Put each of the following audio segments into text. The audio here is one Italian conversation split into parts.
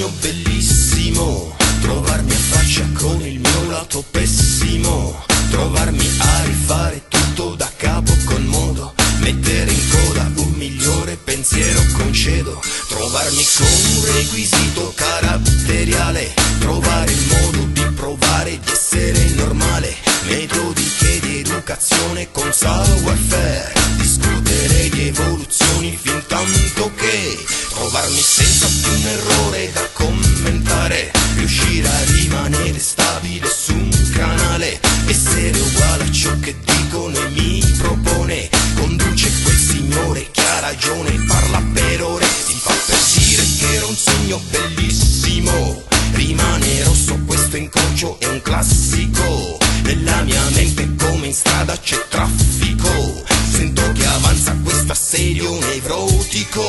sogno bellissimo, trovarmi a faccia con il mio lato pessimo, trovarmi a rifare tutto da capo con modo, mettere in coda un migliore pensiero concedo, trovarmi con un requisito caratteriale, trovare il modo di provare di essere normale, metodiche di educazione con savoir-faire, discutere di evoluzioni fin tanto che trovarmi senza più un errore da commentare, riuscire a rimanere stabile su un canale, essere uguale a ciò che dicono e mi propone, conduce quel signore che ha ragione, parla per ore, si fa per dire che era un sogno bellissimo, rimane rosso questo incrocio è un classico, nella mia mente come in strada c'è traffico, sento che avanza questo assedio nevrotico,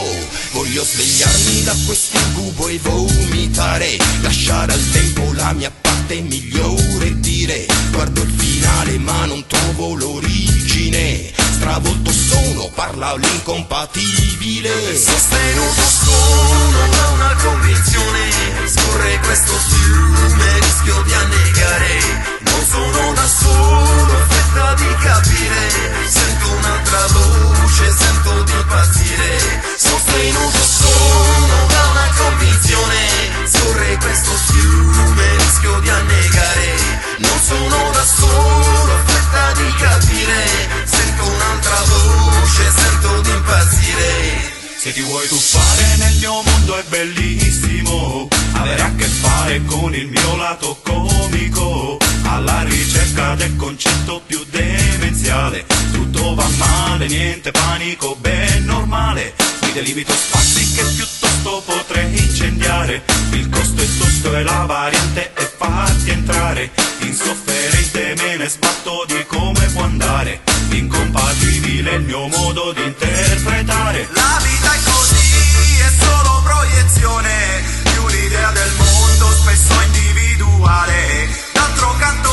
voglio svegliarmi da questo incubo e vomitare, lasciare al tempo la mia parte migliore e dire guardo il finale ma non trovo l'origine, stravolto sono, parla l'incompatibile, sostenuto sono da una convinzione, scorre questo fiume, rischio di annegare, non sono da solo, ho fretta di capire, sento un'altra voce, sento di impazzire, sostenuto sono da una convinzione, scorre questo fiume, rischio di annegare, non sono da solo, ho fretta di capire, sento un'altra voce, sento di impazzire. Se ti vuoi tuffare nel mio mondo è bellissimo, avere a che fare con il mio lato comico, alla ricerca del concetto più demenziale, tutto va male, niente panico, ben normale, mi delimito spazi che piuttosto potrei incendiare, il costo è tosto e la variante è farti entrare, insofferente me ne sbatto di come può andare, incompatibile il mio modo di interpretare. La vita è così, è solo proiezione di un'idea del mondo spesso individuale, d'altro canto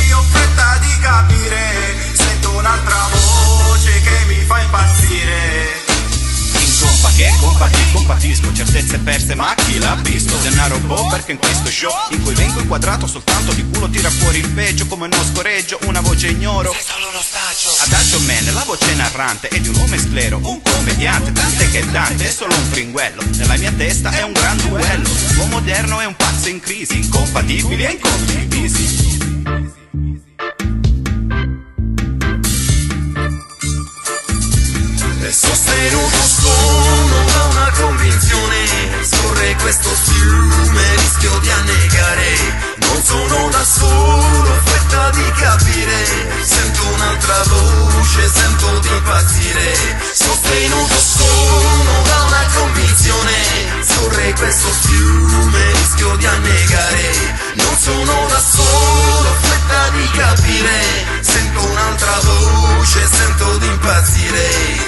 io ho fretta di capire, sento un'altra voce che mi fa impazzire. Compatisco, certezze perse ma chi l'ha visto? Denaro boh perché in questo show in cui vengo inquadrato soltanto di culo tira fuori il peggio, come non scorreggio una voce ignoro, Sei solo uno staccio. Adagio man, la voce narrante è di un uomo sclero, un commediante, tant'è che Dante è solo un fringuello, nella mia testa è un gran duello, l'uomo moderno è un pazzo in crisi, incompatibili e incondivisi. Sostenuto sono da una convinzione, scorre questo fiume, rischio di annegare, non sono da solo, ho fretta di capire, sento un'altra voce, sento di impazzire, sostenuto sono da una convinzione, scorre questo fiume, rischio di annegare, non sono da solo, ho fretta di capire, sento un'altra voce, sento di impazzire.